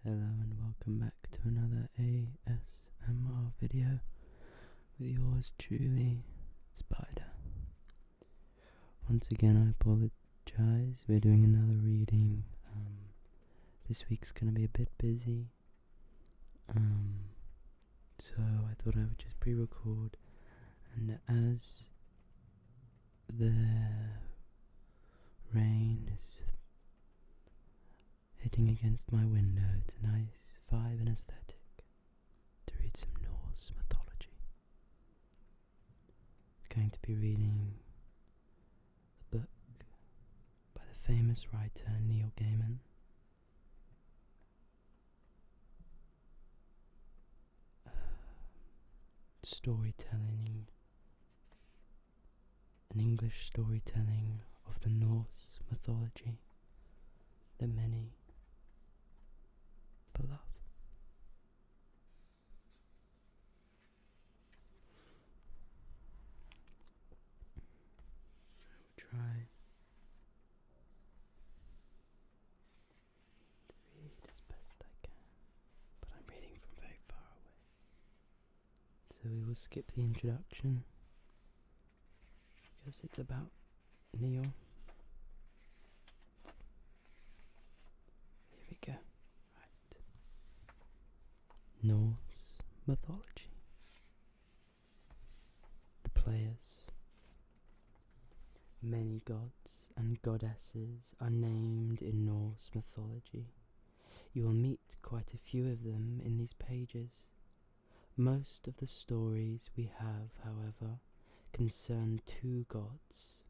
Hello and welcome back to another ASMR video with yours truly, Spider. Once again I apologise, we're doing another reading. This week's going to be a bit busy, so I thought I would just pre-record, and as the rain is hitting against my window, it's a nice vibe and aesthetic to read some Norse mythology. I'm going to be reading the book by the famous writer Neil Gaiman. Storytelling, an English storytelling of the Norse mythology, the many beloved. I will try to read as best I can, but I'm reading from very far away. So we will skip the introduction because it's about Neil. Here we go. Right. Norse mythology. The players. Many gods and goddesses are named in Norse mythology. You will meet quite a few of them in these pages. Most of the stories we have, however, concern two gods,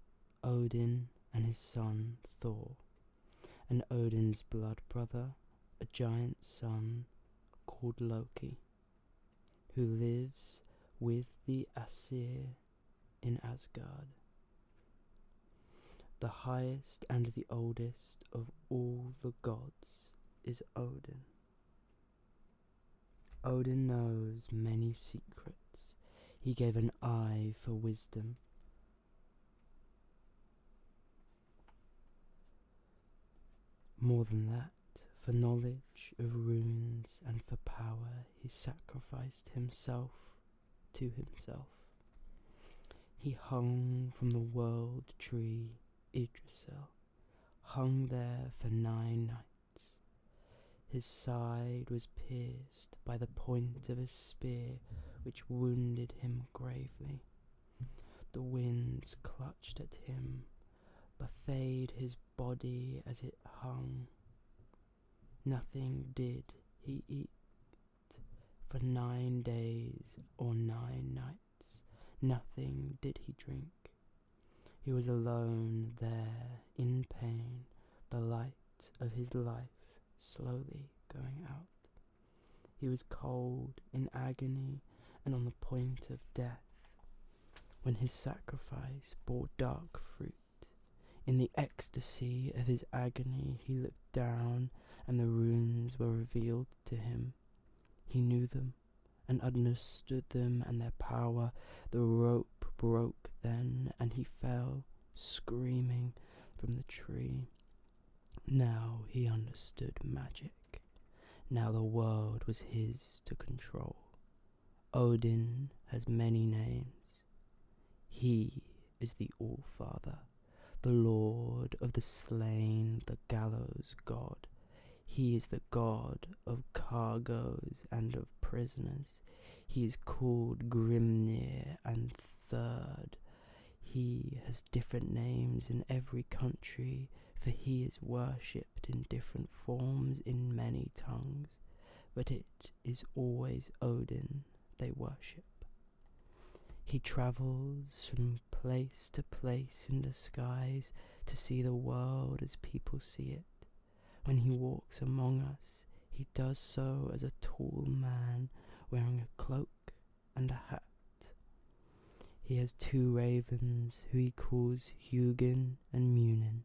Odin and his son Thor, and Odin's blood brother, a giant son called Loki, who lives with the Aesir in Asgard. The highest and the oldest of all the gods is Odin. Odin knows many secrets. He gave an eye for wisdom. More than that, for knowledge of runes and for power, he sacrificed himself to himself. He hung from the world tree Yggdrasil, hung there for 9 nights. His side was pierced by the point of a spear which wounded him gravely. The winds clutched at him, buffeted his body as it hung. Nothing did he eat for 9 days or 9 nights. Nothing did he drink. He was alone there in pain, the light of his life slowly going out. He was cold, in agony, and on the point of death, when his sacrifice bore dark fruit. In the ecstasy of his agony, he looked down, and the runes were revealed to him. He knew them, and understood them and their power. The rope broke then, and he fell, screaming, from the tree. Now he understood magic. Now the world was his to control. Odin has many names. He is the All-Father, the Lord of the slain, the gallows god. He is the god of cargoes and of prisoners. He is called Grimnir and Third. He has different names in every country, for he is worshipped in different forms in many tongues, but it is always Odin they worship. He travels from place to place in disguise to see the world as people see it. When he walks among us, he does so as a tall man wearing a cloak and a hat. He has 2 ravens who he calls Hugin and Munin,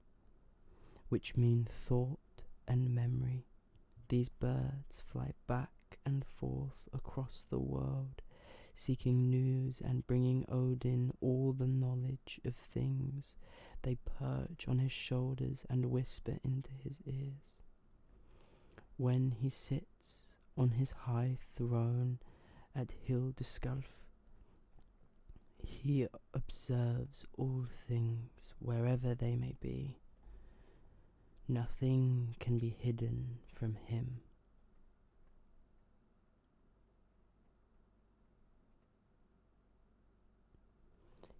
which mean thought and memory. These birds fly back and forth across the world, seeking news and bringing Odin all the knowledge of things. They perch on his shoulders and whisper into his ears. when he sits on his high throne at Hildeskalf, he observes all things wherever they may be. Nothing can be hidden from him.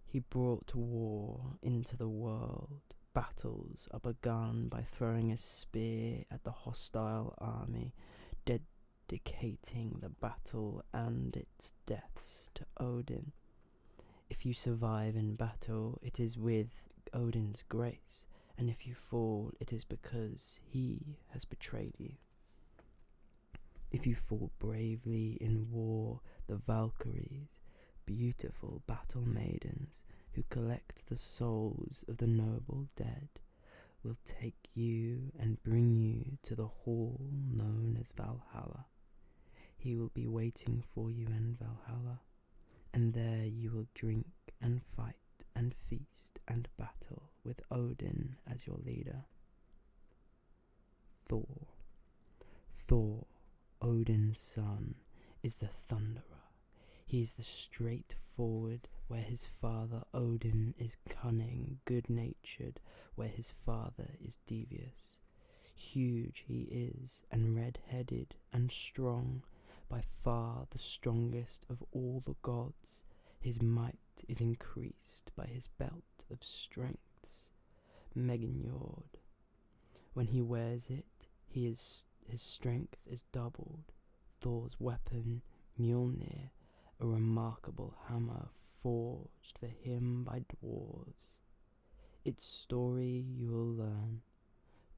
He brought war into the world. Battles are begun by throwing a spear at the hostile army, dedicating the battle and its deaths to Odin. If you survive in battle, it is with Odin's grace, and if you fall, it is because he has betrayed you. If you fall bravely in war, the Valkyries, beautiful battle maidens who collect the souls of the noble dead, will take you and bring you to the hall known as Valhalla. He will be waiting for you in Valhalla, and there you will drink and fight and feast and battle with Odin as your leader. Thor. Thor, Odin's son, is the thunderer. He is the straightforward, where his father Odin is cunning, good-natured, where his father is devious. Huge he is, and red-headed, and strong, by far the strongest of all the gods. His might is increased by his belt of strengths, Meginjord. When he wears it, his strength is doubled. Thor's weapon, Mjolnir, a remarkable hammer forged for him by dwarves. Its story you will learn.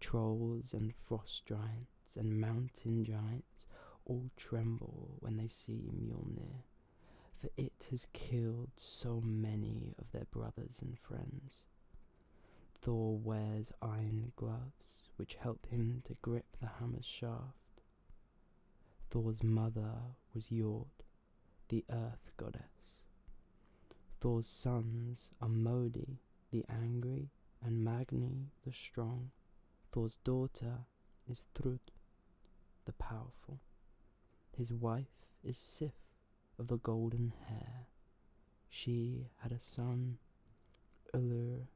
Trolls and frost giants and mountain giants all tremble when they see Mjolnir, for it has killed so many of their brothers and friends. Thor wears iron gloves, which help him to grip the hammer's shaft. Thor's mother was Jord, the earth goddess. Thor's sons are Modi, the angry, and Magni, the strong. Thor's daughter is Thrud, the powerful. His wife is Sif, of the golden hair. She had a son, Ullur,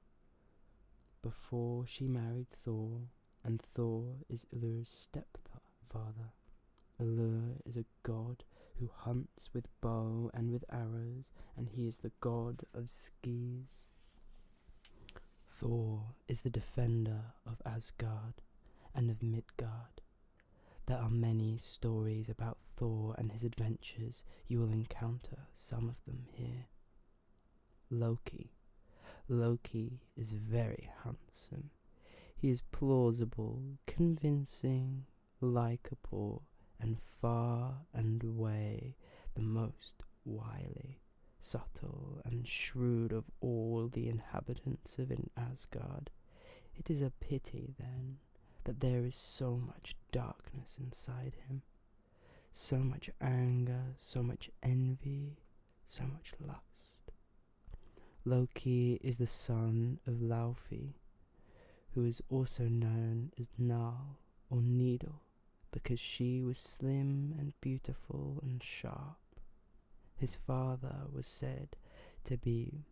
before she married Thor, and Thor is Ullur's stepfather. Ullur is a god who hunts with bow and with arrows, and he is the god of skis. Thor is the defender of Asgard and of Midgard. There are many stories about Thor and his adventures. You will encounter some of them here. Loki. Loki is very handsome. He is plausible, convincing, likeable, and far and away the most wily, subtle, and shrewd of all the inhabitants of Asgard. It is a pity, then, that there is so much darkness inside him, so much anger, so much envy, so much lust. Loki is the son of Laufey, who is also known as Nal or Needle, because she was slim and beautiful and sharp. His father was said to be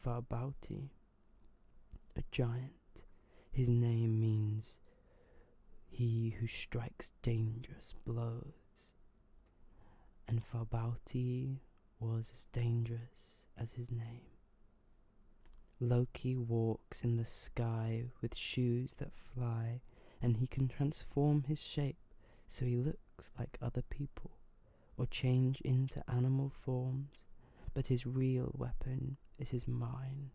Farbauti, a giant. His name means he who strikes dangerous blows, and Farbauti was as dangerous as his name. Loki walks in the sky with shoes that fly, and he can transform his shape so he looks like other people, or change into animal forms, but his real weapon is his mind.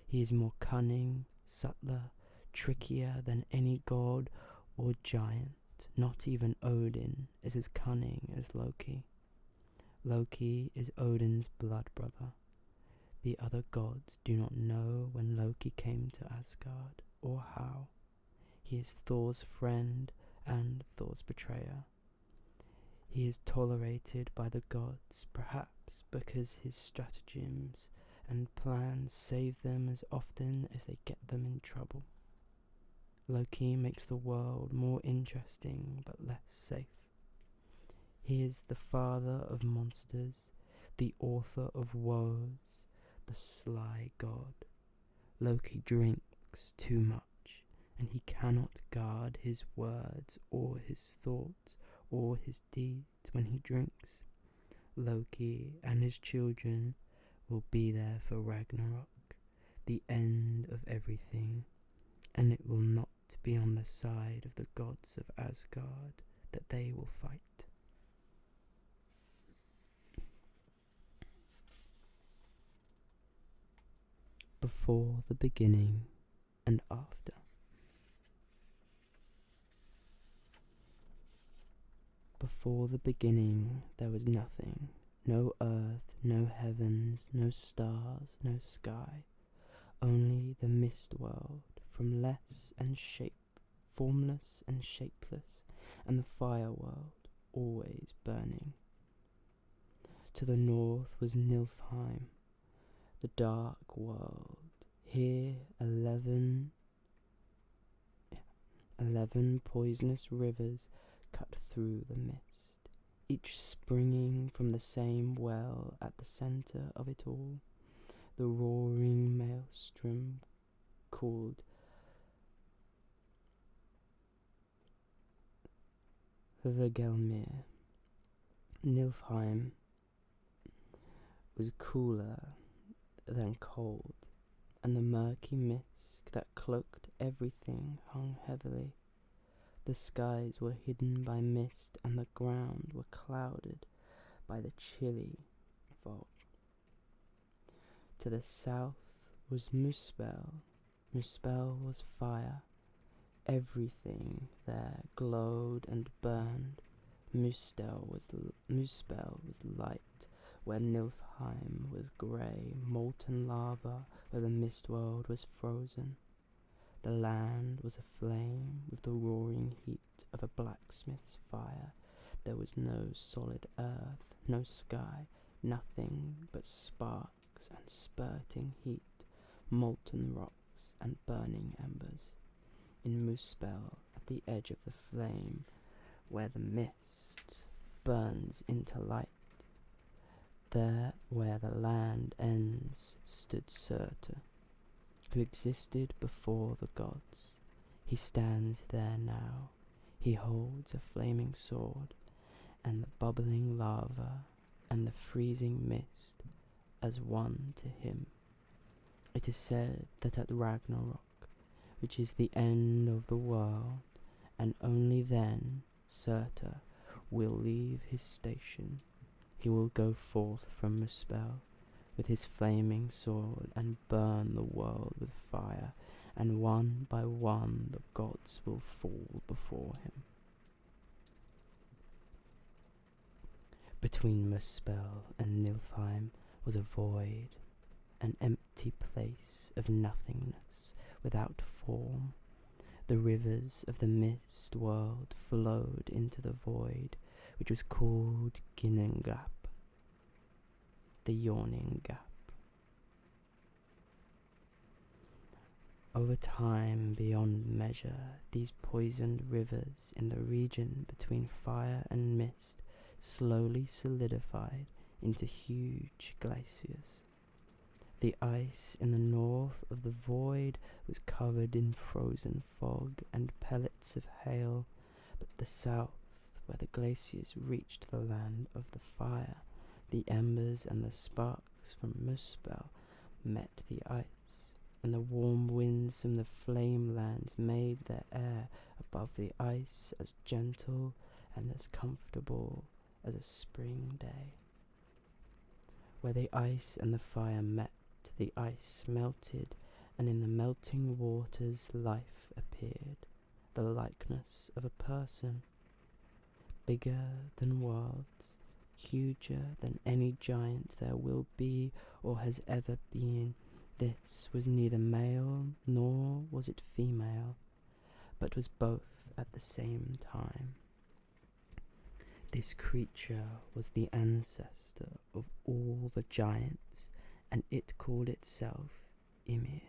He is more cunning, subtler, trickier than any god or giant. Not even Odin is as cunning as Loki. Loki is Odin's blood brother. The other gods do not know when Loki came to Asgard or how. He is Thor's friend and Thor's betrayer. He is tolerated by the gods, perhaps because his stratagems and plans save them as often as they get them in trouble. Loki makes the world more interesting but less safe. He is the father of monsters, the author of woes, the sly god. Loki drinks too much, and he cannot guard his words or his thoughts or his deeds when he drinks. Loki and his children will be there for Ragnarok, the end of everything, and it will not be on the side of the gods of Asgard that they will fight. Before the beginning and after. Before the beginning there was nothing, no earth, no heavens, no stars, no sky, only the mist world, formless and shapeless, and the fire world, always burning. To the north was Niflheim, the dark world. Here 11 poisonous rivers cut through the mist, each springing from the same well at the centre of it all, the roaring maelstrom called the Gelmir. Niflheim was cooler than cold, and the murky mist that cloaked everything hung heavily. The skies were hidden by mist, and the ground were clouded by the chilly fog. To the south was Muspel. Muspel was fire. Everything there glowed and burned. Muspel was light, where Niflheim was grey, molten lava, where the mist world was frozen. The land was aflame with the roaring heat of a blacksmith's fire. There was no solid earth, no sky, nothing but sparks and spurting heat, molten rocks and burning embers. In Muspel, at the edge of the flame, where the mist burns into light, there where the land ends stood Surtur, who existed before the gods. He stands there now. He holds a flaming sword, and the bubbling lava and the freezing mist as one to him. It is said that at Ragnarok, which is the end of the world, and only then, Surtur will leave his station. He will go forth from Muspel with his flaming sword and burn the world with fire, and one by one the gods will fall before him. Between Muspel and Niflheim was a void, an empty place of nothingness, without form. The rivers of the mist world flowed into the void, which was called Ginnungagap, the yawning gap. Over time, beyond measure, these poisoned rivers in the region between fire and mist slowly solidified into huge glaciers. The ice in the north of the void was covered in frozen fog and pellets of hail, but the south, where the glaciers reached the land of the fire, the embers and the sparks from Muspel met the ice, and the warm winds from the flame lands made their air above the ice as gentle and as comfortable as a spring day. Where the ice and the fire met, the ice melted, and in the melting waters life appeared, the likeness of a person, bigger than worlds, huger than any giant there will be or has ever been. This was neither male nor was it female, but was both at the same time. This creature was the ancestor of all the giants, and it called itself Ymir.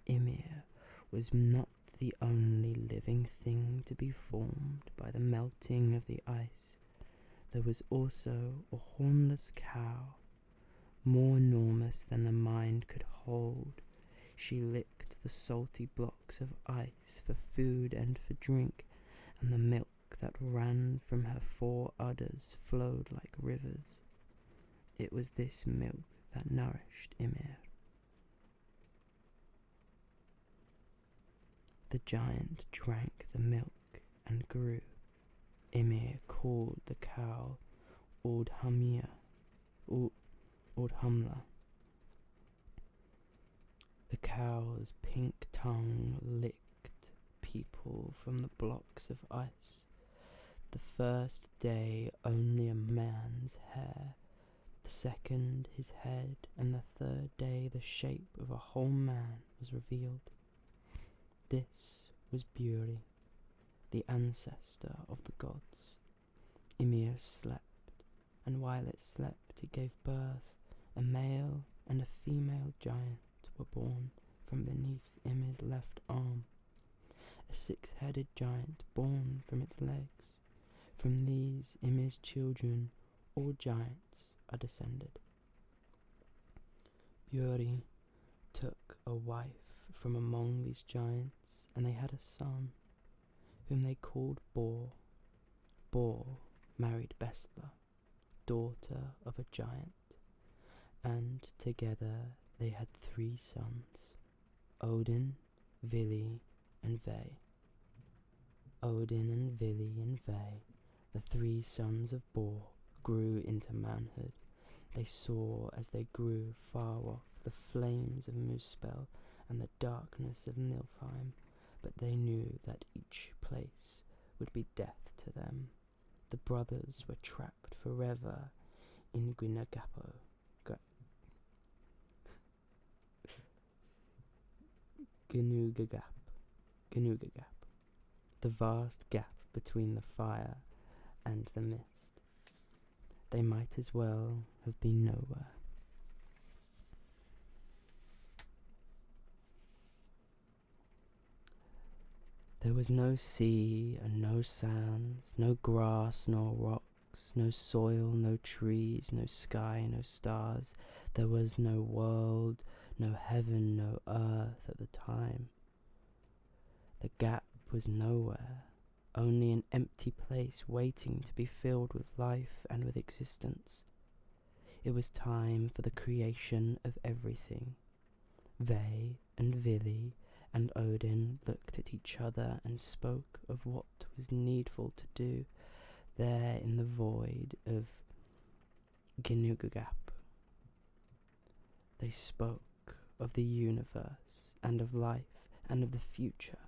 Ymir was not the only living thing to be formed by the melting of the ice, there was also a hornless cow, more enormous than the mind could hold. She licked the salty blocks of ice for food and for drink, and the milk that ran from her 4 udders flowed like rivers. It was this milk that nourished Ymir. The giant drank the milk and grew. Ymir called the cow Ordhamla. The cow's pink tongue licked people from the blocks of ice. The first day only a man's hair, the second his head, and the third day the shape of a whole man was revealed. This was Buri, the ancestor of the gods. Ymir slept, and while it slept it gave birth. A male and a female giant were born from beneath Ymir's left arm. A 6-headed giant born from its legs. From these Ymir's children, all giants, are descended. Buri took a wife from among these giants, and they had a son, whom they called Bor. Bor married Bestla, daughter of a giant, and together they had 3 sons, Odin, Vili, and Ve. Odin and Vili and Ve, the 3 sons of Bor, grew into manhood. They saw as they grew far off the flames of Muspel and the darkness of Nilfheim, but they knew that each place would be death to them. The brothers were trapped forever in Gnugagap, the vast gap between the fire and the mist. They might as well have been nowhere. There was no sea and no sands, no grass nor rocks, no soil, no trees, no sky, no stars. There was no world, no heaven, no earth at the time. The gap was nowhere, only an empty place waiting to be filled with life and with existence. It was time for the creation of everything. Ve and Vili and Odin looked at each other and spoke of what was needful to do there in the void of Gnugagap. They spoke of the universe and of life and of the future.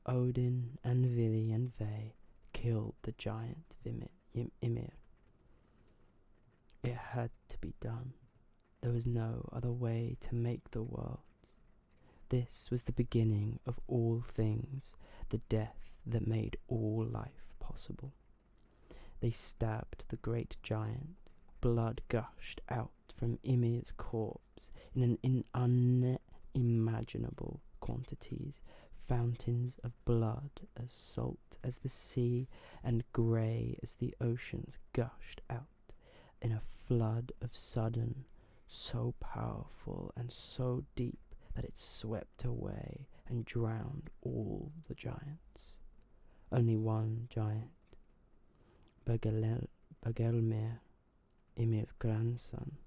Odin and Vili and Ve killed the giant Ymir. It had to be done. There was no other way to make the world. This was the beginning of all things, the death that made all life possible. They stabbed the great giant. Blood gushed out from Ymir's corpse in unimaginable quantities. Fountains of blood as salt as the sea and grey as the oceans gushed out in a flood of sudden, so powerful and so deep that it swept away and drowned all the giants. Only one giant, Bergelmir, Ymir's grandson,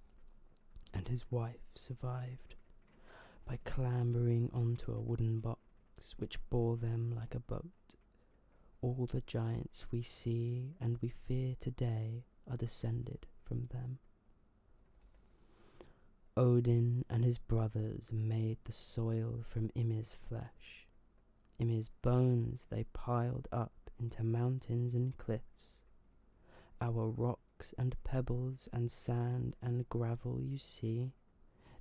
and his wife survived by clambering onto a wooden box which bore them like a boat. All the giants we see and we fear today are descended from them. Odin and his brothers made the soil from Ymir's flesh. Ymir's bones they piled up into mountains and cliffs. Our rocks and pebbles and sand and gravel you see,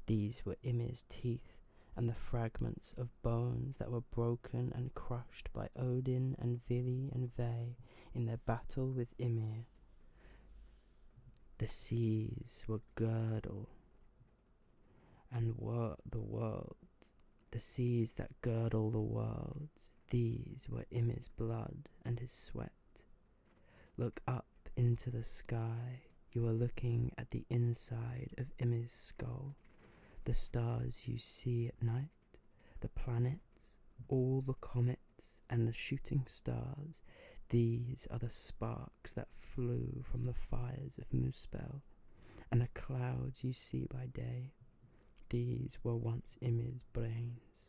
these were Ymir's teeth and the fragments of bones that were broken and crushed by Odin and Vili and Ve in their battle with Ymir. The seas were girdle and were the world. the seas that girdle the worlds, these were Ymir's blood and his sweat. Look up into the sky, you are looking at the inside of Ymir's skull. The stars you see at night, the planets, all the comets and the shooting stars, these are the sparks that flew from the fires of Muspel, and the clouds you see by day, these were once Ymir's brains.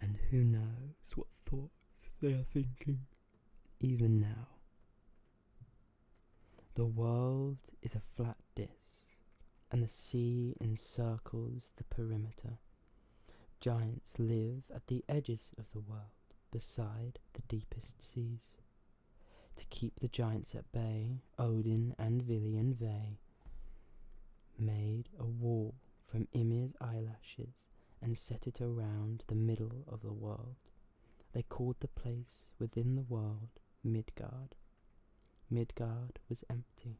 And who knows what thoughts they are thinking, even now. The world is a flat disk, and the sea encircles the perimeter. Giants live at the edges of the world, beside the deepest seas. To keep the giants at bay, Odin and Vili and Ve made a wall from Ymir's eyelashes and set it around the middle of the world. They called the place within the world Midgard. Midgard was empty.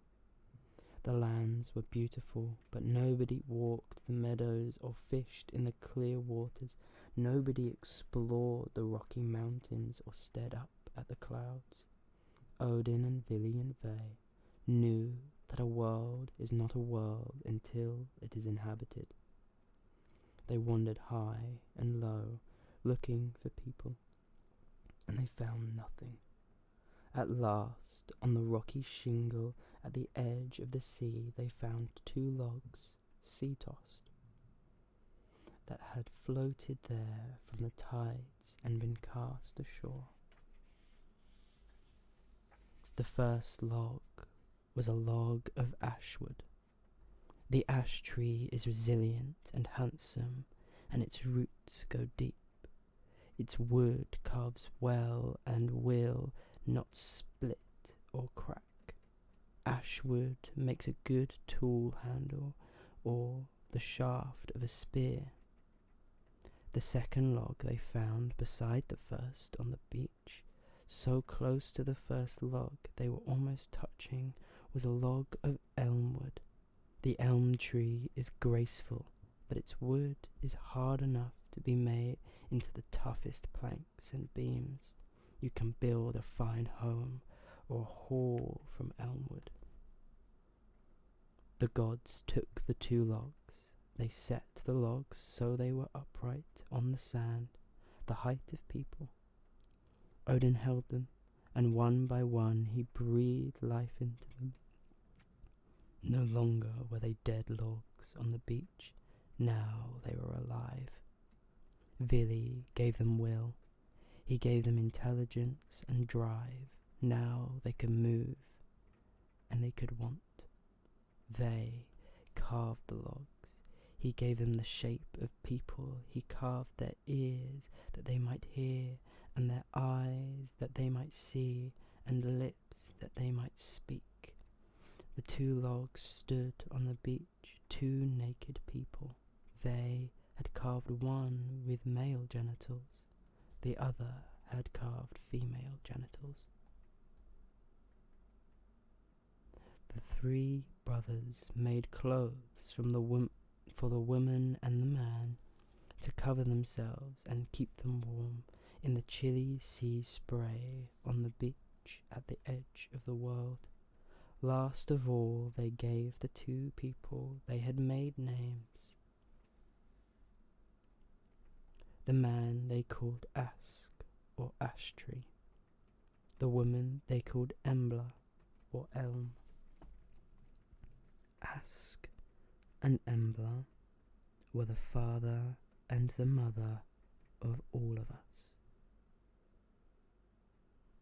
The lands were beautiful, but nobody walked the meadows or fished in the clear waters. Nobody explored the rocky mountains or stared up at the clouds. Odin and Vili and Ve knew that a world is not a world until it is inhabited. They wandered high and low, looking for people, and they found nothing. At last, on the rocky shingle at the edge of the sea, they found 2 logs, sea-tossed, that had floated there from the tides and been cast ashore. The first log was a log of ash wood. The ash tree is resilient and handsome, and its roots go deep. Its wood carves well and will not split or crack. Ash wood makes a good tool handle or the shaft of a spear. The second log they found beside the first on the beach, so close to the first log they were almost touching, was a log of elm wood. The elm tree is graceful, but its wood is hard enough to be made into the toughest planks and beams. You can build a fine home or a hall from elm wood. The gods took the 2 logs. They set the logs so they were upright on the sand, the height of people. Odin held them, and one by one he breathed life into them. No longer were they dead logs on the beach, now they were alive. Vili gave them will, he gave them intelligence and drive, now they could move, and they could want. Ve carved the logs, he gave them the shape of people, he carved their ears that they might hear, and their eyes that they might see, and lips that they might speak. The 2 logs stood on the beach, 2 naked people. Ve had carved one with male genitals, the other had carved female genitals. The 3 brothers made clothes from for the woman and the man, to cover themselves and keep them warm in the chilly sea spray on the beach at the edge of the world. Last of all, they gave the 2 people they had made names. The man they called Ask, or Ash Tree. The woman they called Embla, or Elm. Ask and Embla were the father and the mother of all of us.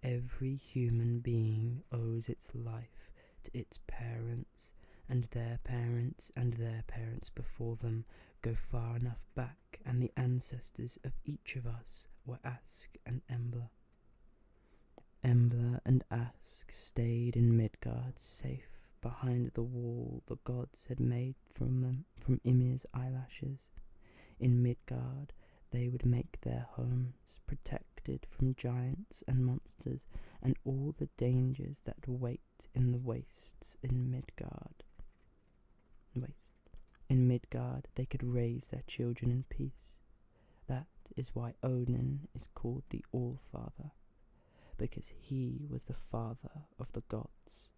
Every human being owes its life to its parents, and their parents and their parents before them go far enough back, and the ancestors of each of us were Ask and Embla. Embla and Ask stayed in Midgard, safe behind the wall the gods had made from Ymir's eyelashes. In Midgard they would make their homes, protected from giants and monsters and all the dangers that wait in the wastes in Midgard. in Midgard they could raise their children in peace. That is why Odin is called the All-Father, because he was the father of the gods,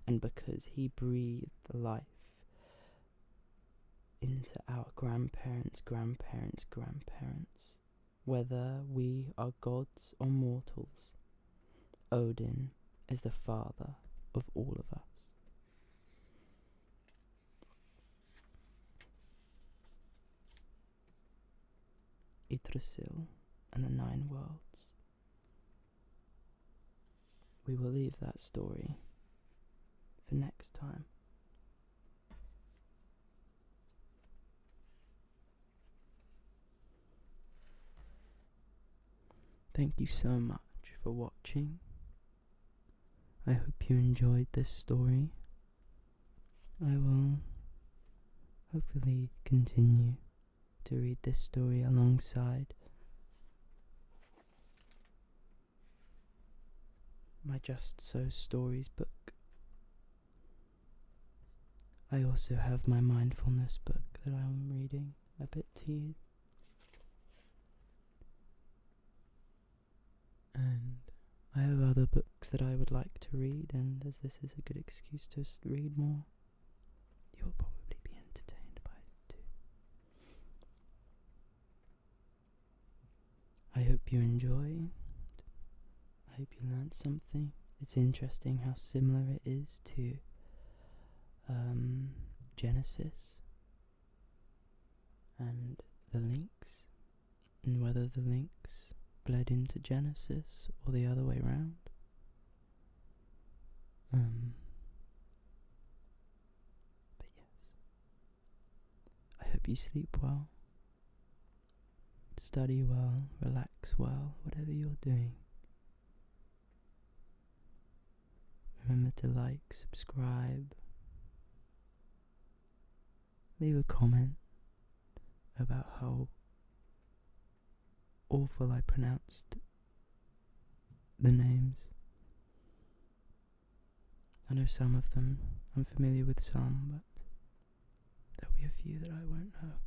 and because he breathed life into our grandparents, grandparents, grandparents. Whether we are gods or mortals, Odin is the father of all of us. Yggdrasil and the 9 worlds. We will leave that story for next time. Thank you so much for watching. I hope you enjoyed this story. I will hopefully continue to read this story alongside my Just So Stories book. I also have my mindfulness book that I'm reading a bit to you. And I have other books that I would like to read, and as this is a good excuse to read more, you will probably be entertained by it too. I hope you enjoyed. I hope you learned something. It's interesting how similar it is to Genesis and the links, and whether the links bled into Genesis or the other way round. But yes, I hope you sleep well, study well, relax well, whatever you're doing. Remember to like, subscribe, leave a comment about how awful I pronounced the names. I know some of them, I'm familiar with some, but there'll be a few that I won't know.